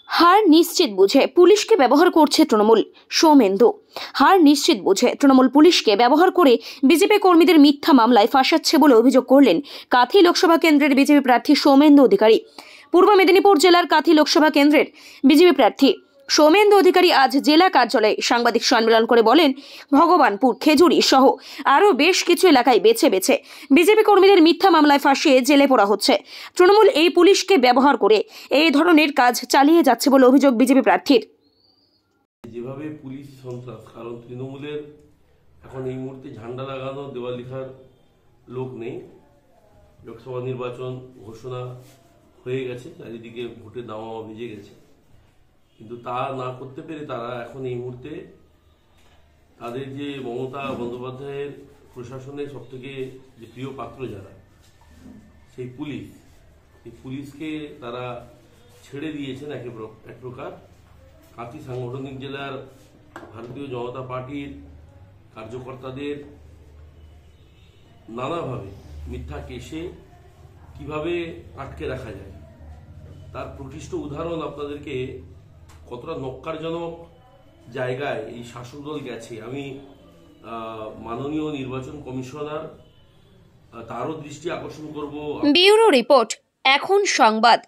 হার নিশ্চিত বুঝে পুলিশকে ব্যবহার করছে তৃণমূল। সৌমেন্দু হার নিশ্চিত বুঝে তৃণমূল পুলিশকে ব্যবহার করে বিজেপি কর্মীদের মিথ্যা মামলায় ফাঁসাচ্ছে বলে অভিযোগ করলেন কাঁথি লোকসভা কেন্দ্রের বিজেপি প্রার্থী সৌমেন্দু অধিকারী। পূর্ব মেদিনীপুর জেলার কাঁথি লোকসভা কেন্দ্রের বিজেপি প্রার্থী সৌমেন্দু অধিকারী আজ জেলা কার্যালয়ে সাংবাদিক সম্মেলন করে বলেন, ভগবানপুর, খেজুরি সহ আরও বেশ কিছু এলাকায় বেছে বেছে বিজেপি কর্মীদের মিথ্যা মামলায় ফাঁসিয়ে জেলে পোড়া হচ্ছে। তৃণমূল এই পুলিশকে ব্যবহার করে এই ধরনের কাজ চালিয়ে যাচ্ছে বলে অভিযোগ বিজেপি প্রার্থীর। যেভাবে পুলিশ সন্ত্রাস, কারণ তৃণমূলের এখন এই মুহূর্তে ঝান্ডা লাগানো, দেওয়াল লেখার লোক নেই। লোকসভা নির্বাচন ঘোষণা হয়ে গেছে, চারিদিকে ভোটের দামামা ভিজে গেছে, কিন্তু তা না করতে পেরে তারা এখন এই মুহূর্তে তাদের যে মমতা বন্দ্যোপাধ্যায়ের প্রশাসনের সব থেকে যে প্রিয় পাত্র যারা, সেই পুলিশকে তারা ছেড়ে দিয়েছেন এক প্রকার। কাঁথি সাংগঠনিক জেলার ভারতীয় জনতা পার্টির কার্যকর্তাদের নানাভাবে মিথ্যা কেসে কিভাবে আটকে রাখা যায় তার প্রকৃষ্ট উদাহরণ আপনাদেরকে কতটা নক্কারজনক জায়গায় এই শাসক দল গেছে আমি মাননীয় নির্বাচন কমিশনার তারও দৃষ্টি আকর্ষণ করব। ব্যুরো রিপোর্ট, এখন সংবাদ।